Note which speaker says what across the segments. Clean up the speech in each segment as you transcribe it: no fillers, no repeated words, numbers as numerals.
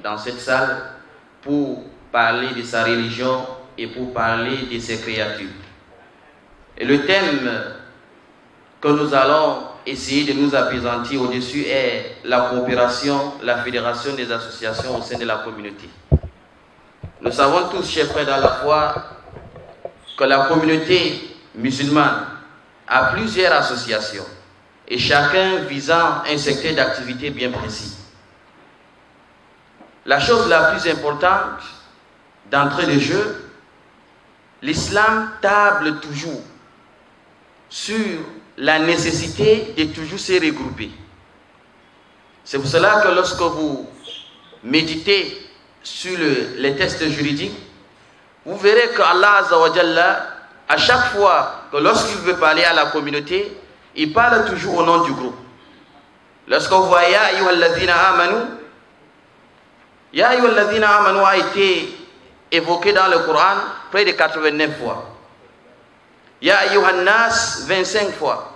Speaker 1: dans cette salle pour parler de sa religion et pour parler de ses créatures. Et le thème que nous allons essayer de nous appesantir au-dessus est la coopération, la fédération des associations au sein de la communauté. Nous savons tous, chers frères dans la foi, que la communauté musulmane a plusieurs associations et chacun visant un secteur d'activité bien précis. La chose la plus importante d'entrée de jeu, l'islam table toujours sur la nécessité de toujours se regrouper. C'est pour cela que lorsque vous méditez sur les textes juridiques, vous verrez que Allah Azza wa Jalla, à chaque fois que lorsqu'il veut parler à la communauté, il parle toujours au nom du groupe. Lorsque vous voyez Ya ayyuhalladhina amanu a été évoqué dans le Coran près de 89 fois. Ya ayyuhan nas 25 fois.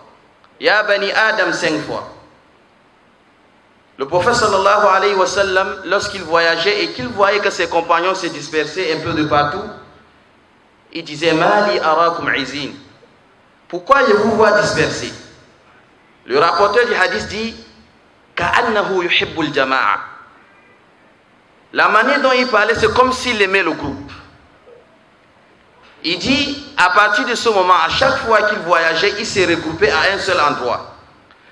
Speaker 1: Ya bani Adam 5 fois. Le prophète sallallahu alayhi wa sallam, lorsqu'il voyageait et qu'il voyait que ses compagnons se dispersaient un peu de partout, il disait Mali arakum izin. Pourquoi je vous vois disperser? Le rapporteur du hadith dit Ka'annahu yuhibbul jama'a. La manière dont il parlait, c'est comme s'il aimait le groupe. Il dit, à partir de ce moment, à chaque fois qu'il voyageait, il s'est regroupé à un seul endroit.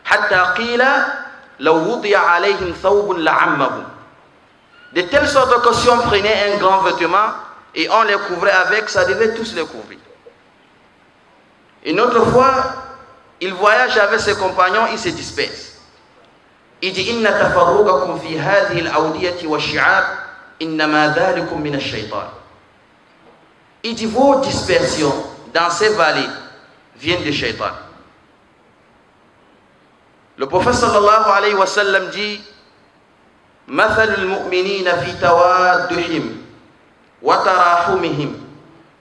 Speaker 1: Hatta qila law wudiya alayhim thawbun la'ammahum. De telle sorte que si on prenait un grand vêtement et on les couvrait avec, ça devait tous les couvrir. Une autre fois, il voyage avec ses compagnons, il se disperse. Il dit Inna tafarruqakum fi hadhihi al-awdiyati wa shi'ab innama dhalikum min ash-shaytan. Il dit vos dispersions dans ces vallées viennent du shaytan. Le prophète sallallahu alayhi wa sallam dit مثل المؤمنين في توادهم وتراحمهم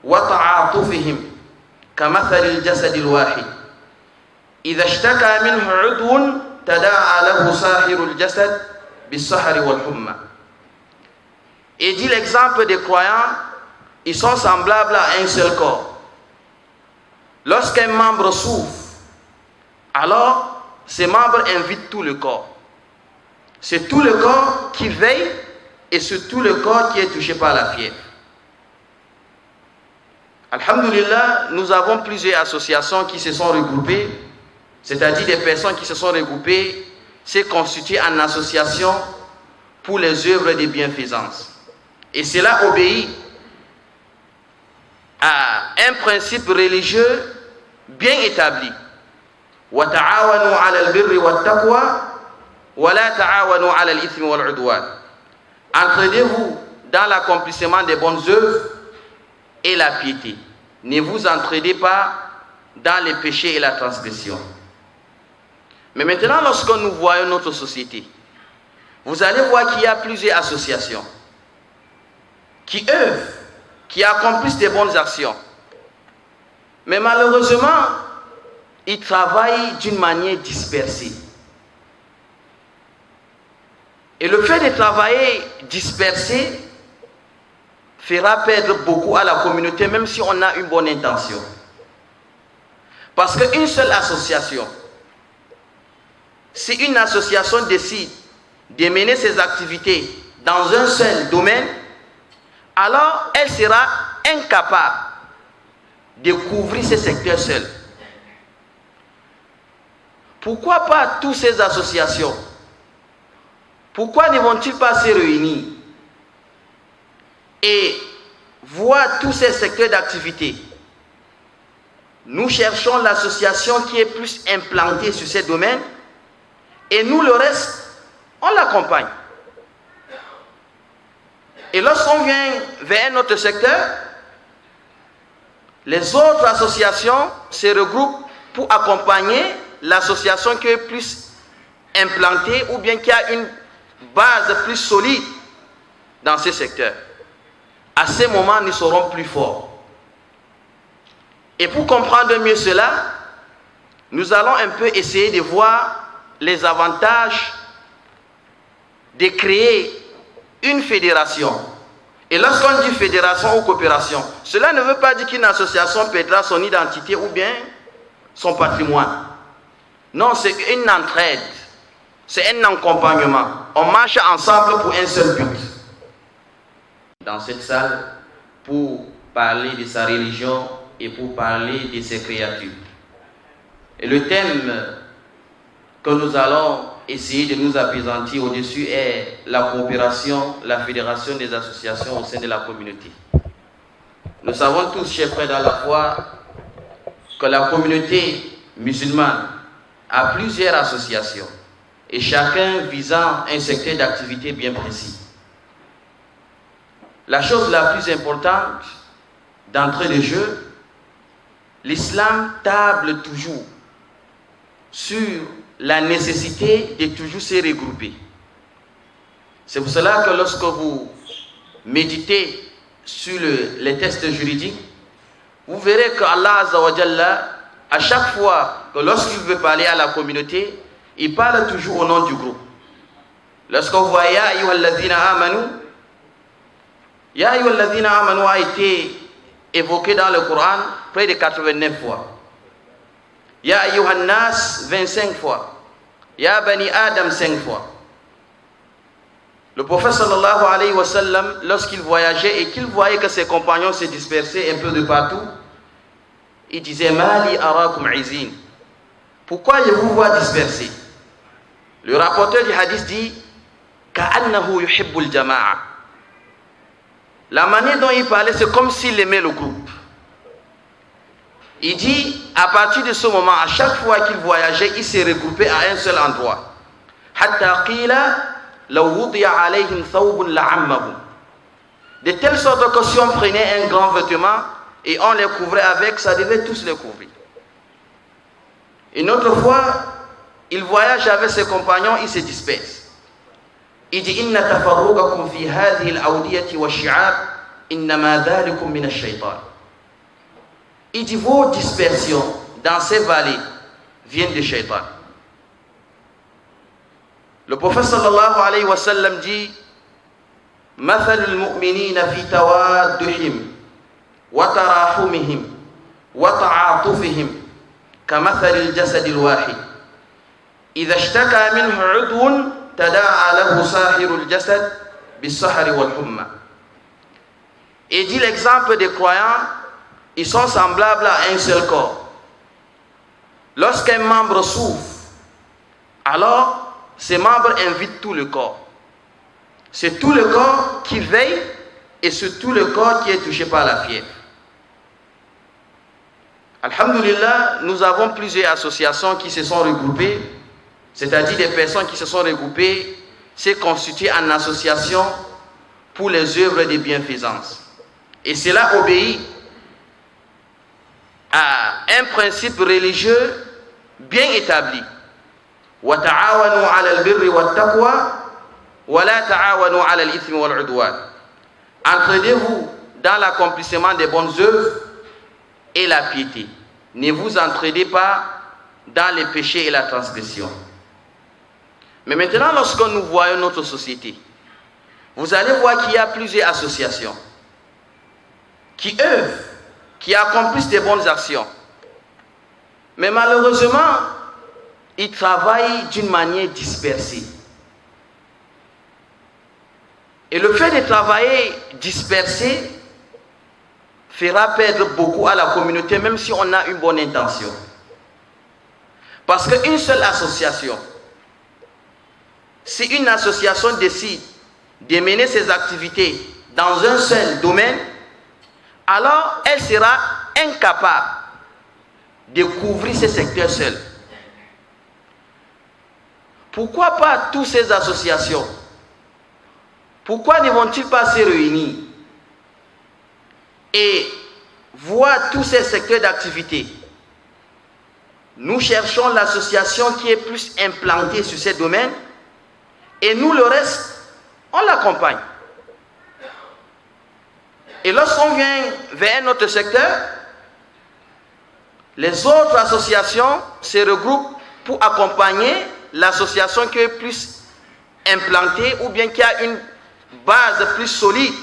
Speaker 1: وتعاطفهم كمثل الجسد الواحد إذا اشتكى منه عضو تداعى له سائر الجسد بالسهر والحمى. Et dit l'exemple des croyants, ils sont semblables à un seul corps. Lorsqu'un membre souffre, alors ces membres invitent tout le corps. C'est tout le corps qui veille et c'est tout le corps qui est touché par la fièvre. Alhamdulillah, nous avons plusieurs associations qui se sont regroupées, c'est-à-dire des personnes qui se sont regroupées, s'est constituées en association pour les œuvres de bienfaisance. Et cela obéit à un principe religieux bien établi. Wa ta'awanu 'ala al-birri wat-taqwa wa la ta'awanu 'ala al-ithmi wal-'udwan. Entraidez-vous dans l'accomplissement des bonnes œuvres et la piété. Ne vous entraidez pas dans les péchés et la transgression. Mais maintenant, lorsque nous voyons notre société, vous allez voir qu'il y a plusieurs associations qui œuvrent, qui accomplissent des bonnes actions. Mais malheureusement, ils travaillent d'une manière dispersée. Et le fait de travailler dispersé fera perdre beaucoup à la communauté, même si on a une bonne intention. Parce qu'une seule association, si une association décide de mener ses activités dans un seul domaine, alors elle sera incapable de couvrir ce secteur seul. Pourquoi pas toutes ces associations? Pourquoi ne vont-ils pas se réunir et voir tous ces secteurs d'activité? Nous cherchons l'association qui est plus implantée sur ces domaines et nous, le reste, on l'accompagne. Et lorsqu'on vient vers un autre secteur, les autres associations se regroupent pour accompagner l'association qui est plus implantée ou bien qui a une base plus solide dans ce secteur. À ce moment, nous serons plus forts. Et pour comprendre mieux cela, nous allons un peu essayer de voir les avantages de créer une fédération. Et lorsqu'on dit fédération ou coopération, cela ne veut pas dire qu'une association perdra son identité ou bien son patrimoine. Non, c'est une entraide, c'est un accompagnement. On marche ensemble pour un seul but. Dans cette salle, pour parler de sa religion et pour parler de ses créatures. Et le thème que nous allons essayer de nous appesantir au-dessus est la coopération, la fédération des associations au sein de la communauté. Nous savons tous, chers frères dans la foi, que la communauté musulmane a plusieurs associations et chacun visant un secteur d'activité bien précis. La chose la plus importante d'entrée de jeu, l'islam table toujours sur la nécessité de toujours se regrouper. C'est pour cela que lorsque vous méditez sur les textes juridiques, vous verrez que Allah Azza wa Jalla, à chaque fois que lorsqu'il veut parler à la communauté, il parle toujours au nom du groupe. Lorsque vous voyez Ya ayyuhalladhina amanu, Ya ayyuhalladhina amanu a été évoqué dans le Coran près de 89 fois. Ya ayyuhan nas 25 fois. Ya bani Adam 5 fois. Le prophète sallallahu alayhi wa sallam, lorsqu'il voyageait et qu'il voyait que ses compagnons se dispersaient un peu de partout, il disait Mali arakum izin. Pourquoi je vous vois disperser? Le rapporteur du hadith dit Ka'annahu yuhibbul jama'a. La manière dont il parlait, c'est comme s'il aimait le groupe. Il dit, à partir de ce moment, à chaque fois qu'il voyageait, il s'est regroupé à un seul endroit. Hatta qila law wudiya alayhim thawbun la'ammahum. De telle sorte que si on prenait un grand vêtement et on les couvrait avec, ça devait tous les couvrir. Une autre fois, il voyage avec ses compagnons, il se disperse. Il dit Inna tafarruqakum fi hadhihi al-awdiyati wa shi'ab innama dhalikum min ash-shaytan. Il dit vos dispersions dans ces vallées viennent de shaytan. Le prophète sallallahu alayhi wa sallam dit مثل المؤمنين في توادهم وتراحمهم وتعاطفهم كمثل الجسد الواحد إذا اشتكى منه عضو تداعى له سائر الجسد بالسهر والحمى. Et dit l'exemple des croyants, ils sont semblables à un seul corps. Lorsqu'un membre souffre, alors ces membres invitent tout le corps. C'est tout le corps qui veille et c'est tout le corps qui est touché par la fièvre. Alhamdulillah, nous avons plusieurs associations qui se sont regroupées, c'est-à-dire des personnes qui se sont regroupées, s'est constituées en association pour les œuvres de bienfaisance. Et cela obéit à un principe religieux bien établi. Wa ta'awanu 'ala al-birri wat-taqwa wa la ta'awanu 'ala al-ithmi wal-'udwan. Entraidez-vous dans l'accomplissement des bonnes œuvres et la piété. Ne vous entraidez pas dans les péchés et la transgression. Mais maintenant, lorsque nous voyons notre société, vous allez voir qu'il y a plusieurs associations qui œuvrent, qui accomplissent des bonnes actions. Mais malheureusement, ils travaillent d'une manière dispersée. Et le fait de travailler dispersé fera perdre beaucoup à la communauté, même si on a une bonne intention. Parce qu'une seule association, si une association décide de mener ses activités dans un seul domaine, alors elle sera incapable de couvrir ce secteur seul. Pourquoi pas toutes ces associations? Pourquoi ne vont-ils pas se réunir et voir tous ces secteurs d'activité? Nous cherchons l'association qui est plus implantée sur ces domaines et nous, le reste, on l'accompagne. Et lorsqu'on vient vers un autre secteur, les autres associations se regroupent pour accompagner l'association qui est plus implantée ou bien qui a une base plus solide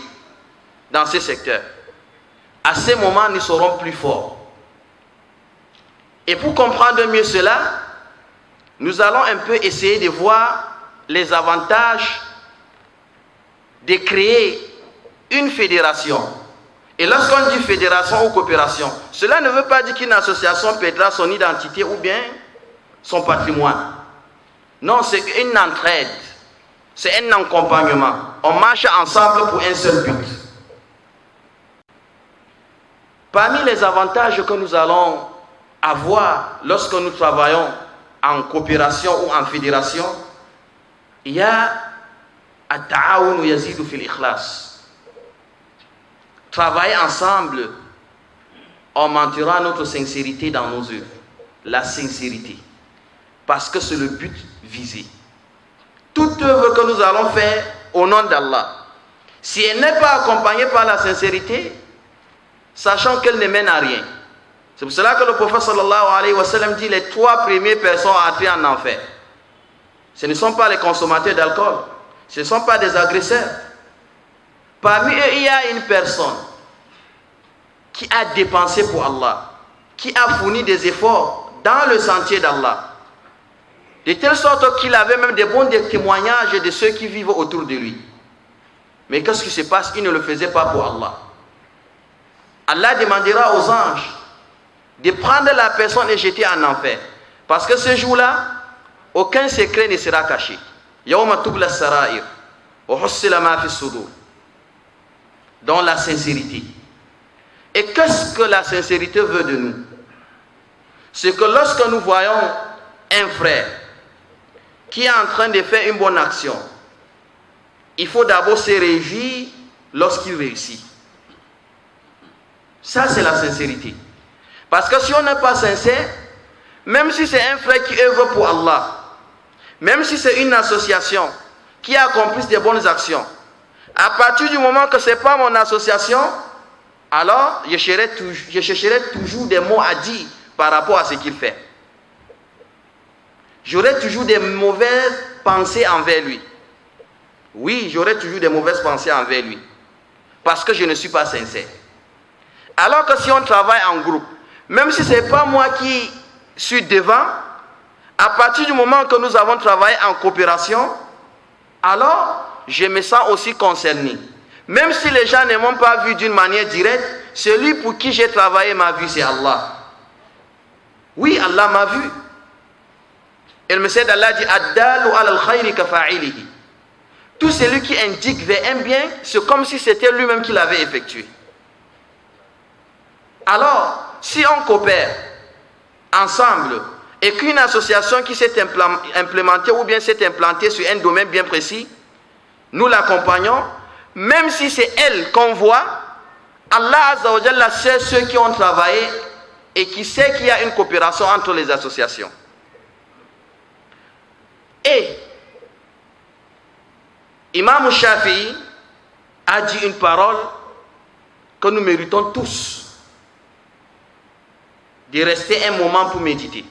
Speaker 1: dans ces secteurs, à ce moment, nous serons plus forts. Et pour comprendre mieux cela, nous allons un peu essayer de voir les avantages de créer une fédération. Et lorsqu'on dit fédération ou coopération, cela ne veut pas dire qu'une association perdra son identité ou bien son patrimoine. Non, c'est une entraide, c'est un accompagnement. On marche ensemble pour un seul but. Parmi les avantages que nous allons avoir lorsque nous travaillons en coopération ou en fédération, il y a at-ta'awun yazidu fil ikhlas. Travailler ensemble augmentera notre sincérité dans nos œuvres. La sincérité. Parce que c'est le but visé. Toute œuvre que nous allons faire au nom d'Allah, si elle n'est pas accompagnée par la sincérité, sachant qu'elle ne mène à rien. C'est pour cela que le prophète sallallahu alayhi wa sallam dit les 3 premières personnes à entrer en enfer. Ce ne sont pas les consommateurs d'alcool, ce ne sont pas des agresseurs. Parmi eux, il y a une personne qui a dépensé pour Allah, qui a fourni des efforts dans le sentier d'Allah, de telle sorte qu'il avait même des bons témoignages de ceux qui vivent autour de lui. Mais qu'est-ce qui se passe? Il ne le faisait pas pour Allah. Allah demandera aux anges de prendre la personne et jeter en enfer. Parce que ce jour-là, aucun secret ne sera caché. Yawma tubla sarair, wa hussila ma fi sudur. Dans la sincérité. Et qu'est-ce que la sincérité veut de nous? C'est que lorsque nous voyons un frère qui est en train de faire une bonne action, il faut d'abord se réjouir lorsqu'il réussit. Ça, c'est la sincérité. Parce que si on n'est pas sincère, même si c'est un frère qui œuvre pour Allah, même si c'est une association qui accomplit des bonnes actions, à partir du moment que ce n'est pas mon association, alors je chercherai toujours des mots à dire par rapport à ce qu'il fait. J'aurai toujours des mauvaises pensées envers lui. Oui, j'aurai toujours des mauvaises pensées envers lui. Parce que je ne suis pas sincère. Alors que si on travaille en groupe, même si ce n'est pas moi qui suis devant, à partir du moment que nous avons travaillé en coopération, alors je me sens aussi concerné. Même si les gens ne m'ont pas vu d'une manière directe, celui pour qui j'ai travaillé m'a vu, c'est Allah. Oui, Allah m'a vu. Et le message d'Allah dit Ad-dalu ala al-khayri kafa'ilihi. Tout celui qui indique vers un bien, c'est comme si c'était lui-même qui l'avait effectué. Alors, si on coopère ensemble et qu'une association qui s'est implémentée ou bien s'est implantée sur un domaine bien précis, nous l'accompagnons, même si c'est elle qu'on voit, Allah Azza wa Jalla sait ceux qui ont travaillé et qui sait qu'il y a une coopération entre les associations. Et Imam Shafi'i a dit une parole que nous méritons tous de rester un moment pour méditer.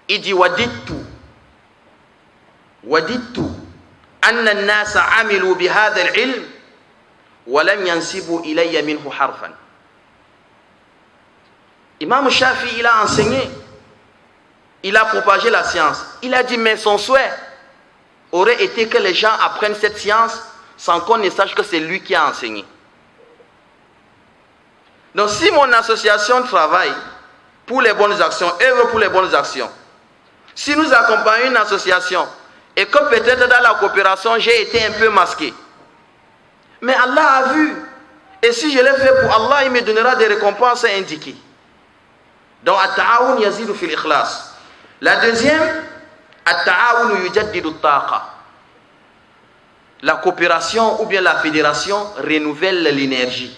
Speaker 1: Il dit Wadittu anna an-nasa amilu bi hadha al-ilm wa lam yansibu ilayya minhu harfan. Imam Shafi'i, il a enseigné, il a propagé la science. Il a dit mais son souhait aurait été que les gens apprennent cette science sans qu'on ne sache que c'est lui qui a enseigné. Donc si mon association travaille pour les bonnes actions, œuvre pour les bonnes actions, si nous accompagnons une association et que peut-être dans la coopération j'ai été un peu masqué, mais Allah a vu, et si je l'ai fait pour Allah, il me donnera des récompenses indiquées. Donc at-ta'awun yazidu fil ikhlas. La deuxième, at-ta'awun yujaddidu at-taqa. La coopération ou bien la fédération renouvelle l'énergie.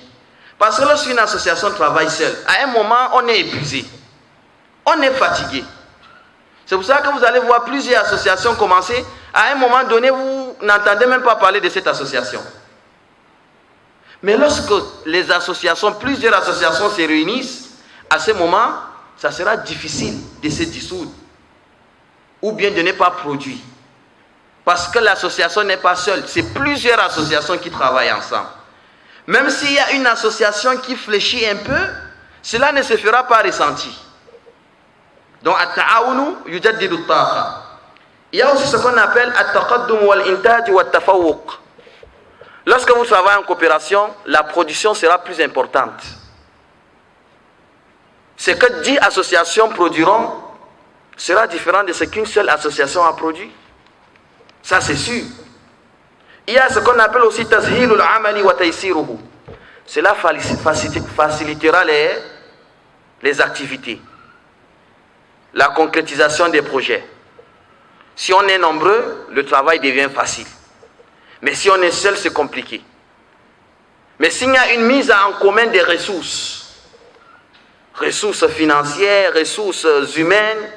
Speaker 1: Parce que lorsqu'une association travaille seule, à un moment, on est épuisé. On est fatigué. C'est pour ça que vous allez voir plusieurs associations commencer. À un moment donné, vous n'entendez même pas parler de cette association. Mais lorsque les associations, plusieurs associations se réunissent, à ce moment, ça sera difficile de se dissoudre. Ou bien de ne pas produire. Parce que l'association n'est pas seule, c'est plusieurs associations qui travaillent ensemble. Même s'il y a une association qui fléchit un peu, cela ne se fera pas ressentir. Donc, il y a aussi ce qu'on appelle lorsque vous travaillez en coopération, la production sera plus importante. Ce que 10 associations produiront sera différent de ce qu'une seule association a produit. Ça, c'est sûr. Il y a ce qu'on appelle aussi tashilul amali wa taysiruhu. Cela facilitera les activités, la concrétisation des projets. Si on est nombreux, le travail devient facile. Mais si on est seul, c'est compliqué. Mais s'il y a une mise en commun des ressources financières, ressources humaines,